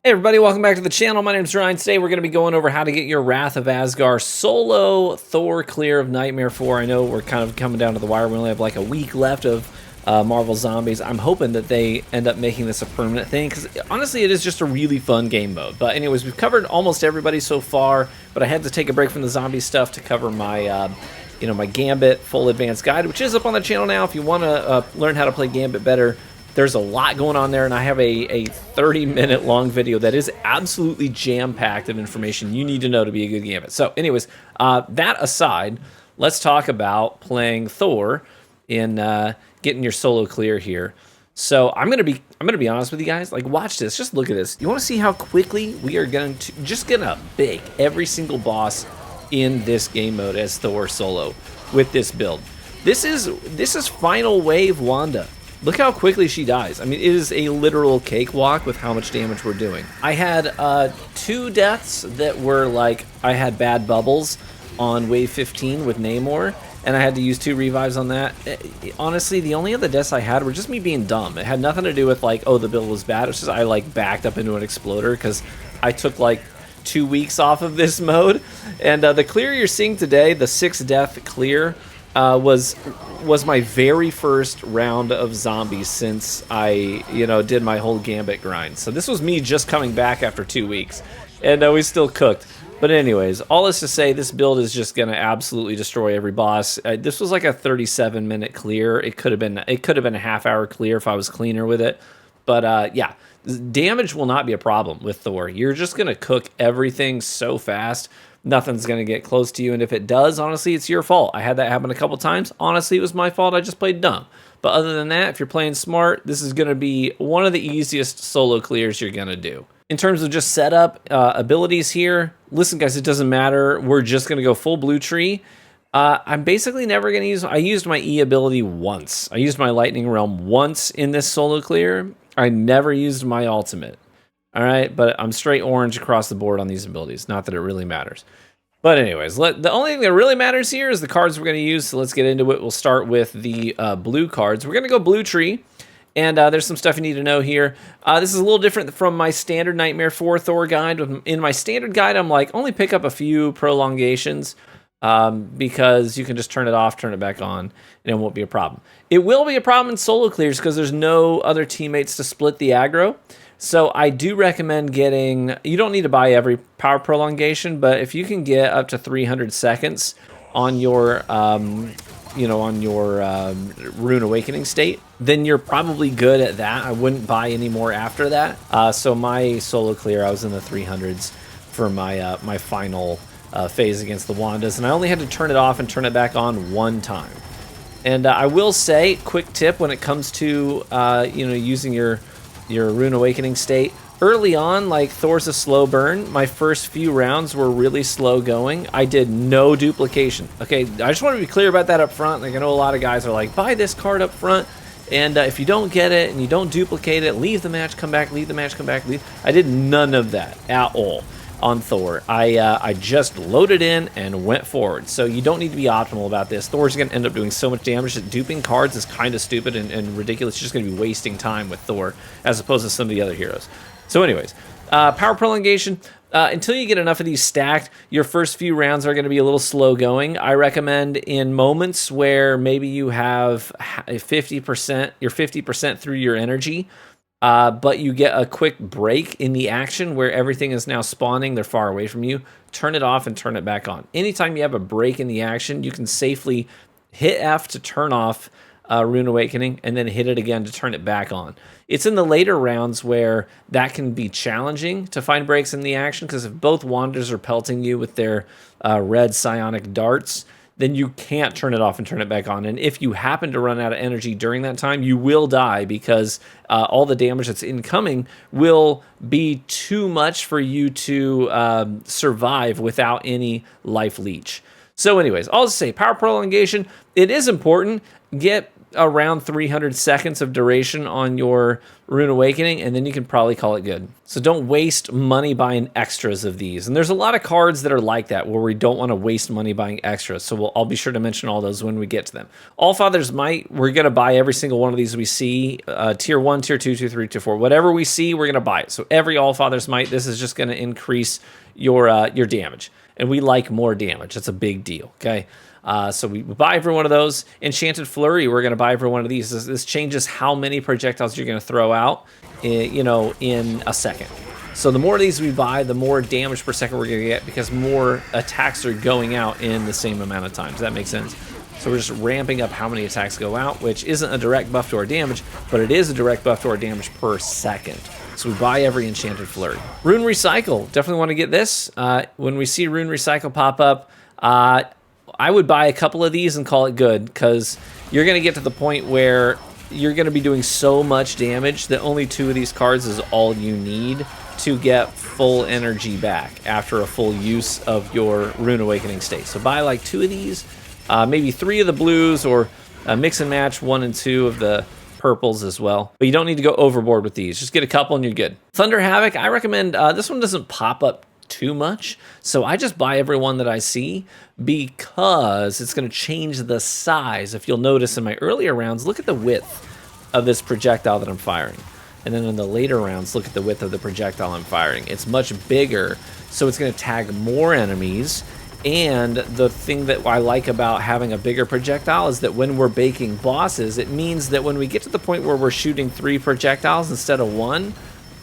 Hey everybody, welcome back to the channel. My name's Ryan. Today we're going to be going over how to get your Wrath of Asgard solo Thor clear of Nightmare 4. I know we're kind of coming down to the wire. We only have like a week left of Marvel Zombies. I'm hoping that they end up making this a permanent thing because honestly it is just a really fun game mode. But anyways, we've covered almost everybody so far, but I had to take a break from the zombie stuff to cover my my Gambit full advanced guide, which is up on the channel now. If you want to learn how to play Gambit better, there's a lot going on there, and I have a 30-minute long video that is absolutely jam-packed of information you need to know to be a good Gambit. So anyways, that aside, let's talk about playing Thor in getting your solo clear here. So I'm gonna be honest with you guys. Like, watch this. Just look at this. You want to see how quickly we are going to just gonna bake every single boss in this game mode as Thor solo with this build. This is final wave Wanda. Look how quickly she dies. I mean, it is a literal cakewalk with how much damage we're doing. I had 2 deaths that were like, I had bad bubbles on wave 15 with Namor, and I had to use 2 revives on that. Honestly, the only other deaths I had were just me being dumb. It had nothing to do with like, oh, the build was bad. It was just I like backed up into an exploder because I took like 2 weeks off of this mode. And the clear you're seeing today, the 6 death clear, was my very first round of zombies since I did my whole Gambit grind. So this was me just coming back after 2 weeks, and we still cooked. But anyways, all this to say, this build is just gonna absolutely destroy every boss. This was like a 37-minute clear. It could have been a half-hour clear if I was cleaner with it. But yeah, damage will not be a problem with Thor. You're just gonna cook everything so fast. Nothing's going to get close to you, and if it does, honestly, it's your fault. I had that happen a couple times. Honestly, it was my fault. I just played dumb. But other than that, if you're playing smart, this is going to be one of the easiest solo clears you're going to do. In terms of just setup, abilities here, listen, guys, it doesn't matter. We're just going to go full blue tree. I'm basically never going to use... I used my E ability once. I used my Lightning Realm once in this solo clear. I never used my ultimate. All right, but I'm straight orange across the board on these abilities. Not that it really matters. But anyways, the only thing that really matters here is the cards we're going to use, so let's get into it. We'll start with the blue cards. We're going to go blue tree, and there's some stuff you need to know here. This is a little different from my standard Nightmare 4 Thor guide. In my standard guide, I'm like, only pick up a few prolongations because you can just turn it off, turn it back on, and it won't be a problem. It will be a problem in solo clears because there's no other teammates to split the aggro. So I do recommend getting, you don't need to buy every power prolongation, but if you can get up to 300 seconds on your, Rune Awakening state, then you're probably good at that. I wouldn't buy any more after that. So my solo clear, I was in the 300s for my my final phase against the Wandas, and I only had to turn it off and turn it back on 1 time. And I will say, quick tip when it comes to, using your Rune Awakening state. Early on, like, Thor's a slow burn. My first few rounds were really slow going. I did no duplication. Okay, I just want to be clear about that up front. Like, I know a lot of guys are like, buy this card up front, and if you don't get it and you don't duplicate it, leave the match, come back, leave the match, come back, leave. I did none of that at all on Thor. I just loaded in and went forward. So you don't need to be optimal about this. Thor's going to end up doing so much damage that duping cards is kind of stupid and ridiculous. You're just going to be wasting time with Thor as opposed to some of the other heroes. So anyways, power prolongation. Until you get enough of these stacked, your first few rounds are going to be a little slow going. I recommend in moments where maybe you have 50%, you're 50% through your energy, but you get a quick break in the action where everything is now spawning, they're far away from you, turn it off and turn it back on. Anytime you have a break in the action, you can safely hit F to turn off Rune Awakening and then hit it again to turn it back on. It's in the later rounds where that can be challenging to find breaks in the action, because if both Wanders are pelting you with their red psionic darts, then you can't turn it off and turn it back on. And if you happen to run out of energy during that time, you will die because all the damage that's incoming will be too much for you to survive without any life leech. So anyways, I'll just say power prolongation, it is important. Get around 300 seconds of duration on your Rune Awakening, and then you can probably call it good. So don't waste money buying extras of these. And there's a lot of cards that are like that, where we don't want to waste money buying extras. So I'll be sure to mention all those when we get to them. Allfather's Might, we're going to buy every single one of these we see. Tier 1, Tier 2, Tier 3, Tier 4. Whatever we see, we're going to buy it. So every Allfather's Might, this is just going to increase your damage. And we like more damage. That's a big deal, okay? So we buy every one of those. Enchanted Flurry, we're going to buy every one of these. This changes how many projectiles you're going to throw out, in a second. So the more of these we buy, the more damage per second we're going to get, because more attacks are going out in the same amount of time. Does that make sense? So we're just ramping up how many attacks go out, which isn't a direct buff to our damage, but it is a direct buff to our damage per second. So we buy every Enchanted Flurry. Rune Recycle, definitely want to get this. When we see Rune Recycle pop up, I would buy a couple of these and call it good, because you're going to get to the point where you're going to be doing so much damage that only 2 of these cards is all you need to get full energy back after a full use of your Rune Awakening state. So buy like 2 of these, maybe 3 of the blues, or mix and match 1 and 2 of the purples as well. But you don't need to go overboard with these. Just get a couple and you're good. Thunder Havoc, I recommend, this one doesn't pop up too much, so I just buy every one that I see, because it's going to change the size. If you'll notice in my earlier rounds, look at the width of this projectile that I'm firing, and then in the later rounds, look at the width of the projectile I'm firing. It's much bigger, so it's going to tag more enemies. And the thing that I like about having a bigger projectile is that when we're baking bosses, it means that when we get to the point where we're shooting 3 projectiles instead of 1,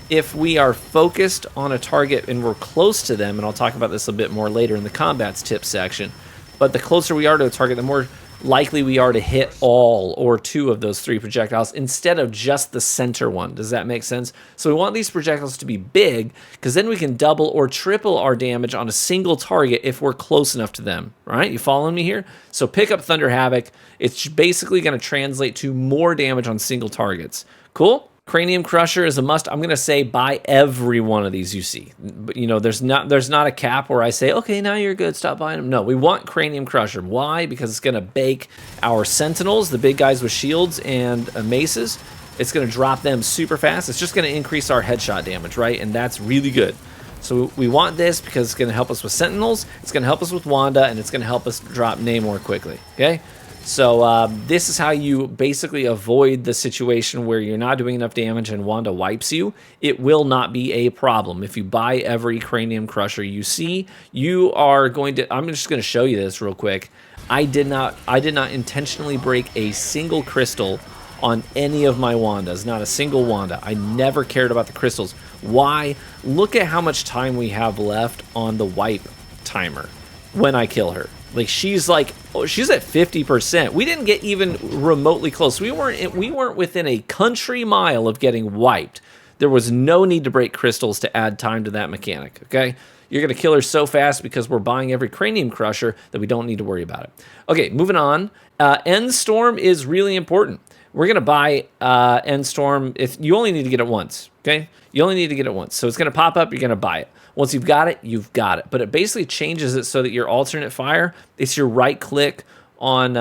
if we are focused on a target and we're close to them, and I'll talk about this a bit more later in the combats tips section, but the closer we are to a target, the more likely we are to hit all or 2 of those 3 projectiles instead of just the center one. Does that make sense? So we want these projectiles to be big, because then we can double or triple our damage on a single target if we're close enough to them. All right, you following me here? So pick up Thunder Havoc. It's basically going to translate to more damage on single targets. Cool? Cranium Crusher is a must. I'm going to say buy every one of these you see. But, there's not a cap where I say, okay, now you're good, stop buying them. No, we want Cranium Crusher. Why? Because it's going to bake our Sentinels, the big guys with shields and maces. It's going to drop them super fast. It's just going to increase our headshot damage, right? And that's really good. So we want this because it's going to help us with Sentinels, it's going to help us with Wanda, and it's going to help us drop Namor quickly, okay? So this is how you basically avoid the situation where you're not doing enough damage and Wanda wipes you. It will not be a problem. If you buy every Cranium Crusher you see, you are going to... I'm just going to show you this real quick. I did not intentionally break a single crystal on any of my Wandas. Not a single Wanda. I never cared about the crystals. Why? Look at how much time we have left on the wipe timer when I kill her. Like, she's at 50%. We didn't get even remotely close. We weren't within a country mile of getting wiped. There was no need to break crystals to add time to that mechanic, okay? You're going to kill her so fast because we're buying every Cranium Crusher that we don't need to worry about it. Okay, moving on. End Storm is really important. We're going to buy End Storm. If you only need to get it once, okay? You only need to get it once. So it's going to pop up. You're going to buy it. Once you've got it, you've got it. But it basically changes it so that your alternate fire, it's your right click on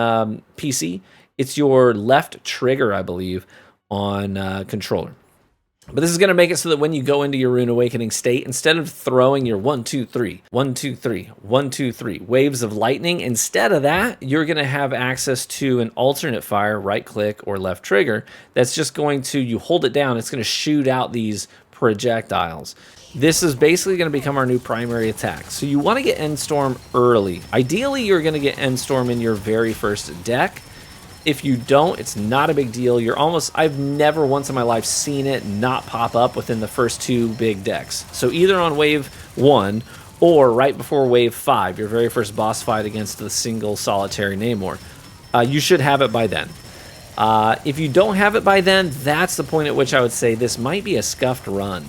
PC. It's your left trigger, I believe, on controller. But this is going to make it so that when you go into your Rune Awakening state, instead of throwing your 1, 2, 3, 1, 2, 3, 1, 2, 3 waves of lightning, instead of that, you're going to have access to an alternate fire, right click or left trigger, that's just going to, you hold it down, it's going to shoot out these projectiles. This is basically going to become our new primary attack. So you want to get End Storm early. Ideally, you're going to get End Storm in your very first deck. If you don't, it's not a big deal. I've never once in my life seen it not pop up within the first 2 big decks. So either on wave 1 or right before wave 5, your very first boss fight against the single solitary Namor, you should have it by then. If you don't have it by then, that's the point at which I would say this might be a scuffed run.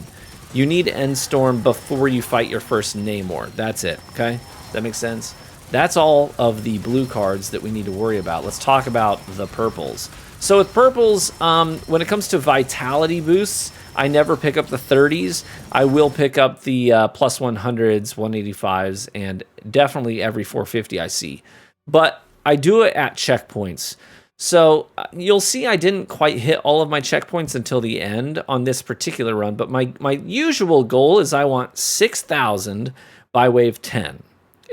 You need End Storm before you fight your first Namor. That's it, okay? That makes sense? That's all of the blue cards that we need to worry about. Let's talk about the purples. So with purples, when it comes to vitality boosts, I never pick up the 30s. I will pick up the plus 100s, 185s, and definitely every 450 I see. But I do it at checkpoints. So you'll see I didn't quite hit all of my checkpoints until the end on this particular run, but my usual goal is I want 6,000 by wave 10.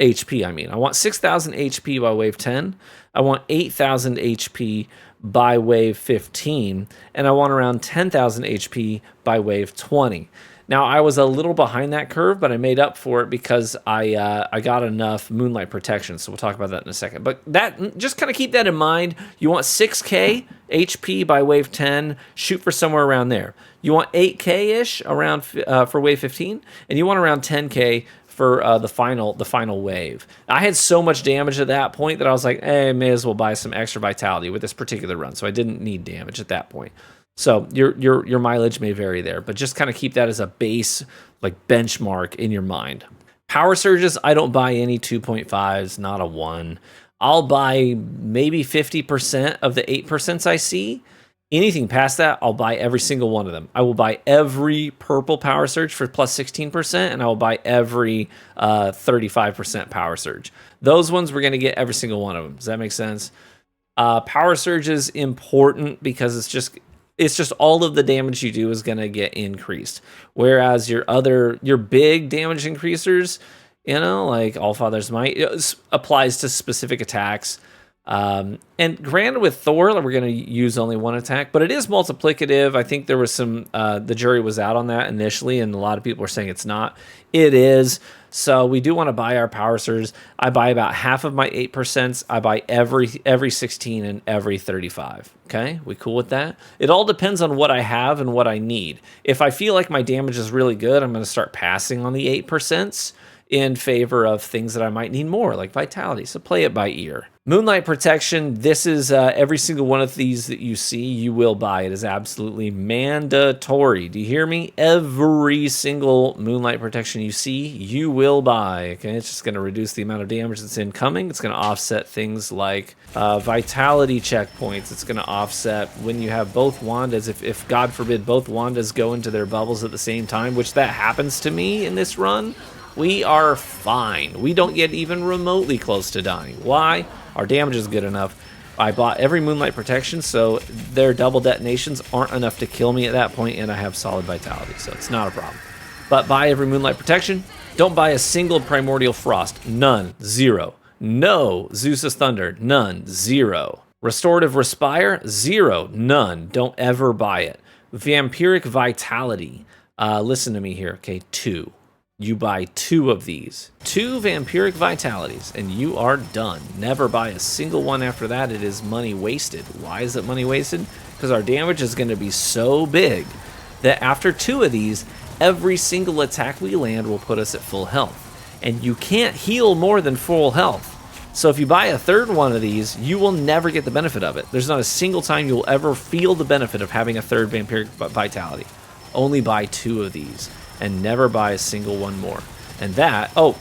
HP, I mean. I want 6,000 HP by wave 10. I want 8,000 HP by wave 15. And I want around 10,000 HP by wave 20. Now, I was a little behind that curve, but I made up for it because I got enough Moonlight Protection, so we'll talk about that in a second. But that, just kind of keep that in mind. You want 6K HP by wave 10, shoot for somewhere around there. You want 8K-ish around for wave 15, and you want around 10K for the final wave. I had so much damage at that point that I was like, hey, may as well buy some extra vitality with this particular run, so I didn't need damage at that point. So your mileage may vary there, but just kind of keep that as a base, like benchmark in your mind. Power surges, I don't buy any 2.5s, not a 1. I'll buy maybe 50% of the 8% I see. Anything past that, I'll buy every single one of them. I will buy every purple power surge for plus 16%, and I will buy every 35% power surge. Those ones we're going to get every single one of them. Does that make sense? Power surge is important because it's just all of the damage you do is going to get increased. Whereas your big damage increasers, like Allfather's Might, applies to specific attacks. And granted, with Thor, we're going to use only one attack, but it is multiplicative. I think there was some, the jury was out on that initially, and a lot of people were saying it's not. It is. So we do want to buy our power surges. I buy about half of my 8%. I buy every 16 and every 35. Okay, we cool with that? It all depends on what I have and what I need. If I feel like my damage is really good, I'm going to start passing on the 8% in favor of things that I might need more, like vitality. So play it by ear. Moonlight Protection, this is every single one of these that you see, you will buy. It is absolutely mandatory. Do you hear me? Every single Moonlight Protection you see, you will buy. Okay, it's just going to reduce the amount of damage that's incoming. It's going to offset things like vitality checkpoints. It's going to offset when you have both Wandas. If God forbid both Wandas go into their bubbles at the same time, which that happens to me in this run, we are fine. We don't get even remotely close to dying. Why? Our damage is good enough. I bought every Moonlight Protection, so their double detonations aren't enough to kill me at that point, and I have solid vitality, so it's not a problem. But buy every Moonlight Protection. Don't buy a single Primordial Frost. None. Zero. No Zeus's Thunder. None. Zero. Restorative Respire. Zero. None. Don't ever buy it. Vampiric Vitality. Listen to me here, okay? 2. You buy 2 of these, 2 Vampiric Vitalities, and you are done. Never buy a single one after that. It is money wasted. Why is it money wasted? Because our damage is going to be so big that after 2 of these, every single attack we land will put us at full health. And you can't heal more than full health. So if you buy a 3rd one of these, you will never get the benefit of it. There's not a single time you'll ever feel the benefit of having a 3rd Vampiric Vitality. Only buy 2 of these. And never buy a single one more. And that, real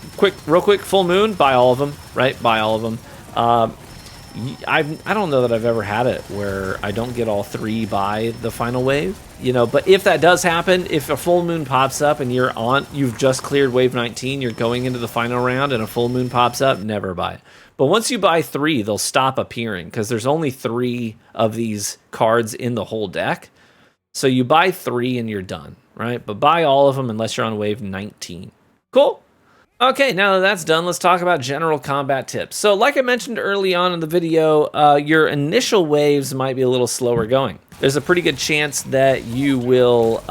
quick, full moon, buy all of them, right? Buy all of them. I don't know that I've ever had it where I don't get all 3 by the final wave, but if that does happen, if a full moon pops up and you've just cleared wave 19, you're going into the final round and a full moon pops up, never buy it. But once you buy 3, they'll stop appearing because there's only 3 of these cards in the whole deck. So you buy 3 and you're done. Right? But buy all of them unless you're on wave 19. Cool. Okay, now that that's done, let's talk about general combat tips. So like I mentioned early on in the video, your initial waves might be a little slower going. There's a pretty good chance that you will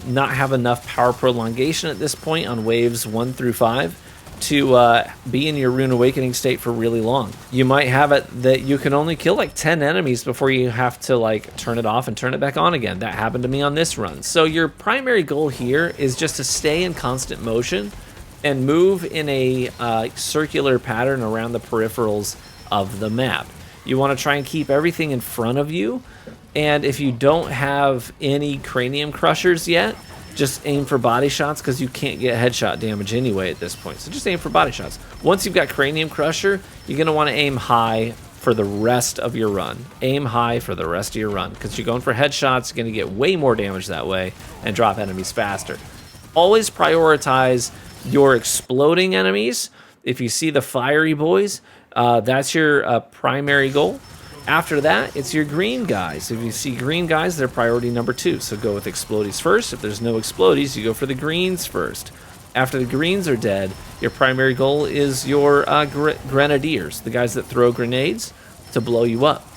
not have enough power prolongation at this point on waves 1 through 5 to be in your Rune Awakening state for really long. You might have it that you can only kill like 10 enemies before you have to like turn it off and turn it back on again. That happened to me on this run. So your primary goal here is just to stay in constant motion and move in a circular pattern around the peripherals of the map. You want to try and keep everything in front of you, and if you don't have any cranium crushers yet, just aim for body shots because you can't get headshot damage anyway at this point. So just aim for body shots. Once you've got Cranium Crusher, you're going to want to aim high for the rest of your run. Aim high for the rest of your run because you're going for headshots. You're going to get way more damage that way and drop enemies faster. Always prioritize your exploding enemies. If you see the fiery boys, that's your primary goal. After that, it's your green guys. If you see green guys, they're priority number 2. So go with explodies first. If there's no explodies, you go for the greens first. After the greens are dead, your primary goal is your grenadiers, the guys that throw grenades to blow you up.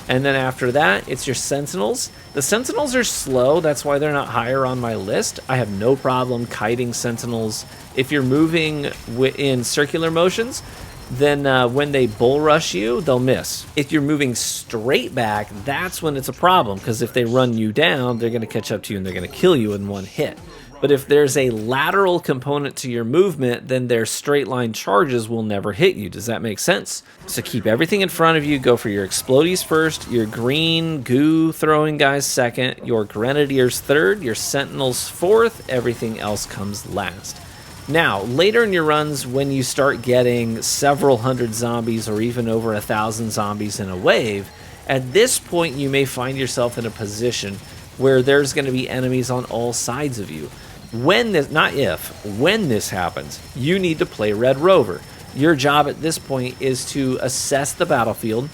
And then after that, it's your sentinels. The sentinels are slow. That's why they're not higher on my list. I have no problem kiting sentinels. If you're moving in circular motions, then when they bull rush you, they'll miss. If you're moving straight back, that's when it's a problem, because if they run you down, they're going to catch up to you and they're going to kill you in one hit. But if there's a lateral component to your movement, then their straight line charges will never hit you. Does that make sense? So keep everything in front of you. Go for your explodies first, your green goo throwing guys second, your grenadiers third, your sentinels fourth, everything else comes last. Now, later in your runs, when you start getting several hundred zombies or even over 1,000 zombies in a wave, at this point you may find yourself in a position where there's going to be enemies on all sides of you. When this, not if, when this happens, you need to play Red Rover. Your job at this point is to assess the battlefield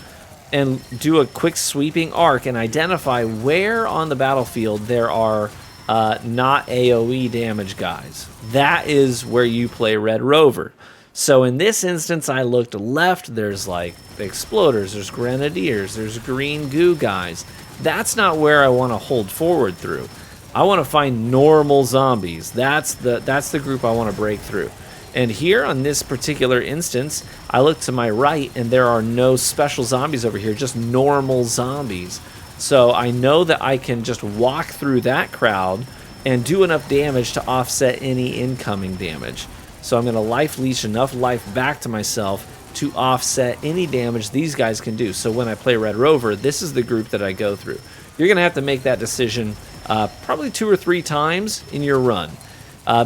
and do a quick sweeping arc and identify where on the battlefield there are not AoE damage guys. That is where you play Red Rover. So in this instance, I looked left. There's like the exploders, there's grenadiers, there's green goo guys. That's not where I want to hold forward through. I want to find normal zombies. That's the group I want to break through. And here on this particular instance, I look to my right and there are no special zombies over here, just normal zombies. So I know that I can just walk through that crowd and do enough damage to offset any incoming damage. So I'm going to life leech enough life back to myself to offset any damage these guys can do. So when I play Red Rover, this is the group that I go through. You're going to have to make that decision probably 2 or 3 times in your run.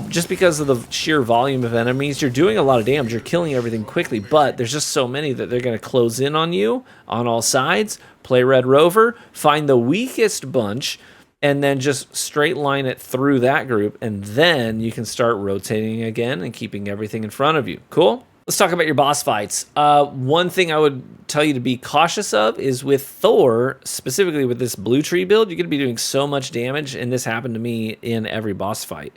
Just because of the sheer volume of enemies, you're doing a lot of damage, you're killing everything quickly, but there's just so many that they're going to close in on you on all sides. Play Red Rover, find the weakest bunch, and then just straight line it through that group, and then you can start rotating again and keeping everything in front of you. Cool? Let's talk about your boss fights. One thing I would tell you to be cautious of is with Thor, specifically with this blue tree build, you're going to be doing so much damage, and this happened to me in every boss fight.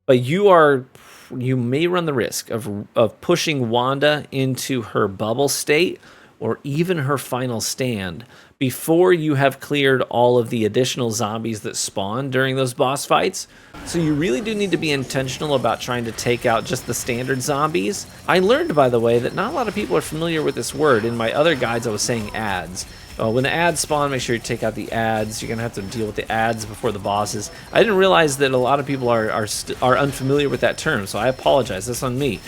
But you may run the risk of pushing Wanda into her bubble state or even her final stand before you have cleared all of the additional zombies that spawn during those boss fights. So you really do need to be intentional about trying to take out just the standard zombies. I learned, by the way, that not a lot of people are familiar with this word. In my other guides, I was saying ads. When the ads spawn, make sure you take out the ads. You're going to have to deal with the ads before the bosses. I didn't realize that a lot of people are unfamiliar with that term, so I apologize. That's on me.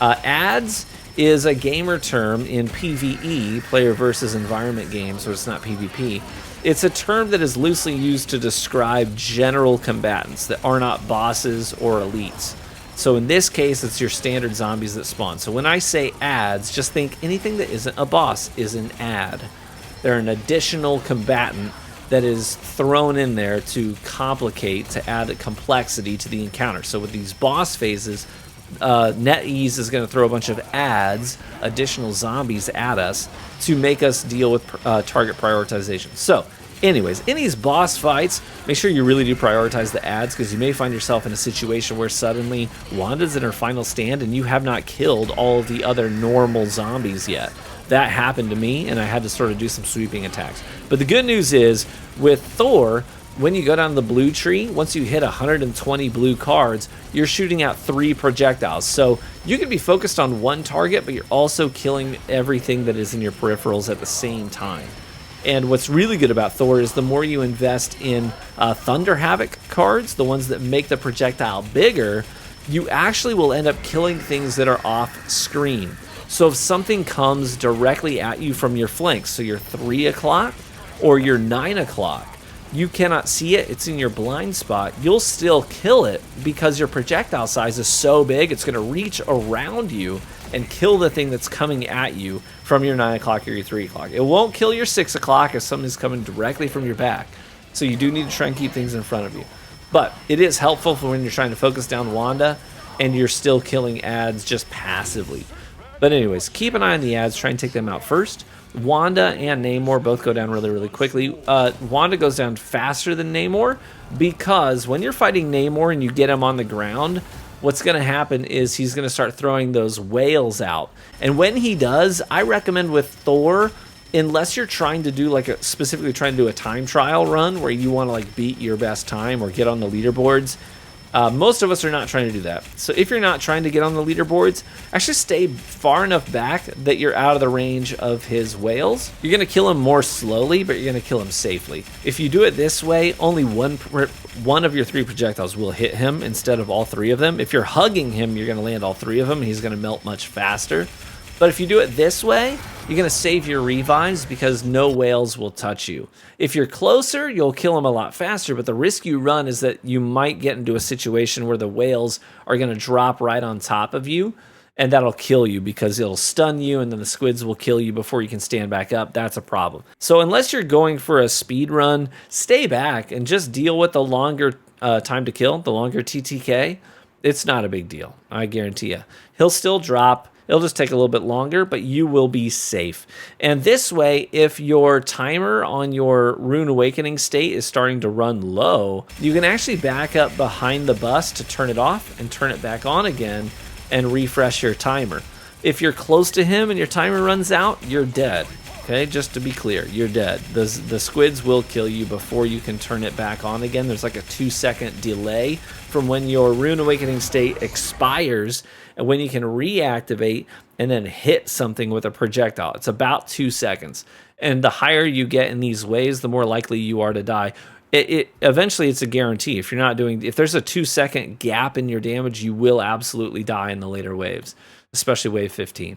Ads is a gamer term in PvE, player versus environment games, so it's not PvP. It's a term that is loosely used to describe general combatants that are not bosses or elites. So in this case, it's your standard zombies that spawn. So when I say ads, just think anything that isn't a boss is an ad. They're an additional combatant that is thrown in there to complicate, to add complexity to the encounter. So with these boss phases, NetEase is going to throw a bunch of ads, additional zombies at us to make us deal with target prioritization. So anyways, in these boss fights, make sure you really do prioritize the ads, because you may find yourself in a situation where suddenly Wanda's in her final stand and you have not killed all of the other normal zombies yet. That happened to me, and I had to sort of do some sweeping attacks. But the good news is, with Thor, when you go down the blue tree, once you hit 120 blue cards, you're shooting out 3 projectiles. So you can be focused on one target, but you're also killing everything that is in your peripherals at the same time. And what's really good about Thor is the more you invest in Thunder Havoc cards, the ones that make the projectile bigger, you actually will end up killing things that are off screen. So if something comes directly at you from your flanks, so you're 3 o'clock or you're 9 o'clock, you cannot see it, it's in your blind spot, you'll still kill it because your projectile size is so big, it's going to reach around you and kill the thing that's coming at you from your 9 o'clock or your 3 o'clock. It won't kill your 6 o'clock if something's coming directly from your back. So you do need to try and keep things in front of you. But it is helpful for when you're trying to focus down Wanda and you're still killing ads just passively. But anyways, keep an eye on the ads, try and take them out first. Wanda and Namor both go down really, really quickly. Wanda goes down faster than Namor because when you're fighting Namor and you get him on the ground, what's going to happen is he's going to start throwing those whales out. And when he does, I recommend with Thor, unless you're trying to do specifically trying to do a time trial run where you want to like beat your best time or get on the leaderboards. Most of us are not trying to do that. So if you're not trying to get on the leaderboards, actually stay far enough back that you're out of the range of his whales. You're going to kill him more slowly, but you're going to kill him safely. If you do it this way, only one of your 3 projectiles will hit him instead of all 3 of them. If you're hugging him, you're going to land all 3 of them, and he's going to melt much faster. But if you do it this way, you're going to save your revives because no whales will touch you. If you're closer, you'll kill them a lot faster, but the risk you run is that you might get into a situation where the whales are going to drop right on top of you, and that'll kill you because it'll stun you, and then the squids will kill you before you can stand back up. That's a problem. So unless you're going for a speed run, stay back and just deal with the longer time to kill, the longer TTK. It's not a big deal, I guarantee you. He'll still drop. It'll just take a little bit longer, but you will be safe. And this way, if your timer on your Rune Awakening state is starting to run low, you can actually back up behind the bus to turn it off and turn it back on again and refresh your timer. If you're close to him and your timer runs out, you're dead. Okay, just to be clear, you're dead. The squids will kill you before you can turn it back on again. There's like a 2-second delay from when your Rune Awakening state expires and when you can reactivate and then hit something with a projectile. It's about 2 seconds. And the higher you get in these waves, the more likely you are to die. Eventually, it's a guarantee. If there's a 2-second gap in your damage, you will absolutely die in the later waves, especially wave 15.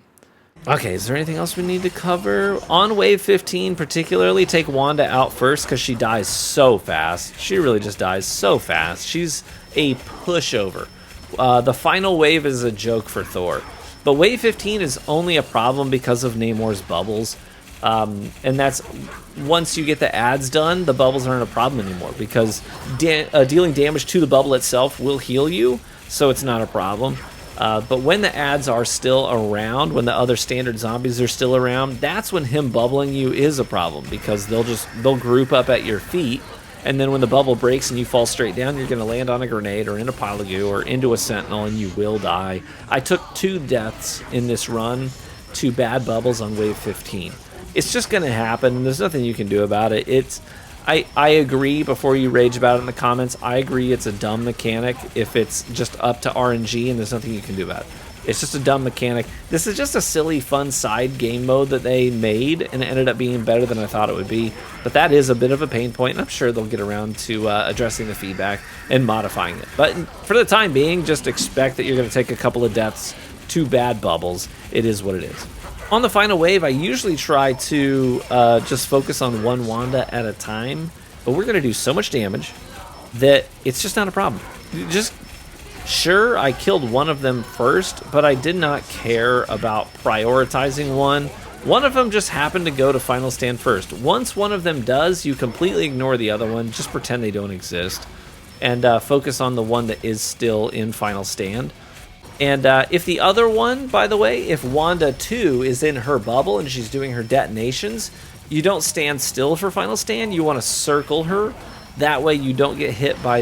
Okay, is there anything else we need to cover? On wave 15 particularly, take Wanda out first because she dies so fast. She really just dies so fast. She's a pushover. The final wave is a joke for Thor. But wave 15 is only a problem because of Namor's bubbles. And that's once you get the ads done, the bubbles aren't a problem anymore because dealing damage to the bubble itself will heal you, so it's not a problem. But when the ads are still around, when the other standard zombies are still around, that's when him bubbling you is a problem because they'll group up at your feet, and then when the bubble breaks and you fall straight down, you're going to land on a grenade or in a pile of goo or into a sentinel and you will die. I took 2 deaths in this run to bad bubbles on wave 15. It's just going to happen. There's nothing you can do about it. I agree, before you rage about it in the comments, I agree it's a dumb mechanic if it's just up to RNG and there's nothing you can do about it. It's just a dumb mechanic. This is just a silly, fun side game mode that they made, and it ended up being better than I thought it would be. But that is a bit of a pain point, and I'm sure they'll get around to addressing the feedback and modifying it. But for the time being, just expect that you're going to take a couple of deaths to bad bubbles. It is what it is. On the final wave, I usually try to just focus on one Wanda at a time, but we're going to do so much damage that it's just not a problem. Sure, I killed one of them first, but I did not care about prioritizing one. One of them just happened to go to Final Stand first. Once one of them does, you completely ignore the other one, just pretend they don't exist, and focus on the one that is still in Final Stand. And if the other one, by the way, if Wanda 2 is in her bubble and she's doing her detonations, you don't stand still for Final Stand. You want to circle her. That way you don't get hit by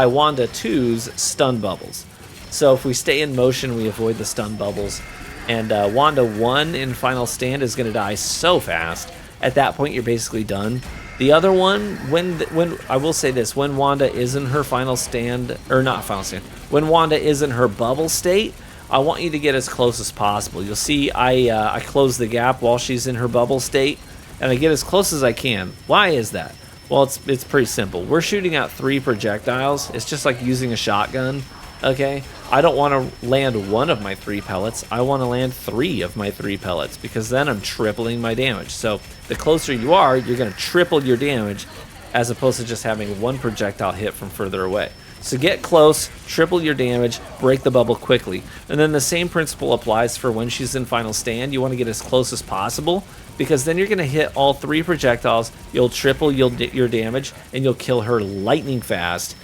Wanda 2's stun bubbles. So if we stay in motion, we avoid the stun bubbles. And Wanda 1 in Final Stand is going to die so fast. At that point, you're basically done. The other one, when I will say this, when Wanda is in her Final Stand, or not Final Stand, when Wanda is in her bubble state, I want you to get as close as possible. You'll see I close the gap while she's in her bubble state, and I get as close as I can. Why is that? Well, it's pretty simple. We're shooting out 3 projectiles. It's just like using a shotgun, okay? I don't want to land 1 of my 3 pellets. I want to land 3 of my 3 pellets because then I'm tripling my damage. So the closer you are, you're going to triple your damage as opposed to just having 1 projectile hit from further away. So get close, triple your damage, break the bubble quickly. And then the same principle applies for when she's in Final Stand. You want to get as close as possible because then you're going to hit all 3 projectiles, you'll triple your damage, and you'll kill her lightning fast.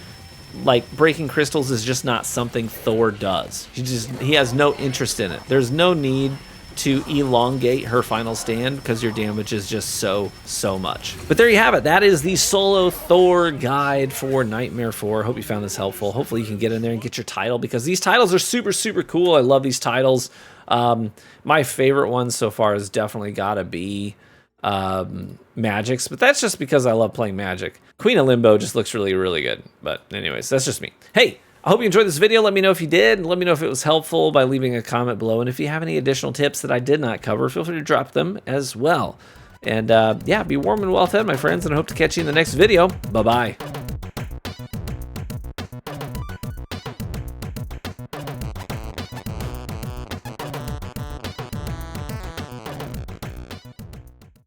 Like, breaking crystals is just not something Thor does. He has no interest in it. There's no need to elongate her final stand because your damage is just so much. But there you have it. That is the solo Thor guide for Nightmare 4. Hope you found this helpful. Hopefully you can get in there and get your title, because these titles are super cool. I love these titles. My favorite one so far has definitely got to be Magic's, but that's just because I love playing Magic. Queen of Limbo just looks really good. But anyways, that's just me. Hey, I hope you enjoyed this video. Let me know if you did. Let me know if it was helpful by leaving a comment below. And if you have any additional tips that I did not cover, feel free to drop them as well. And yeah, be warm and well fed, my friends, and I hope to catch you in the next video. Bye-bye.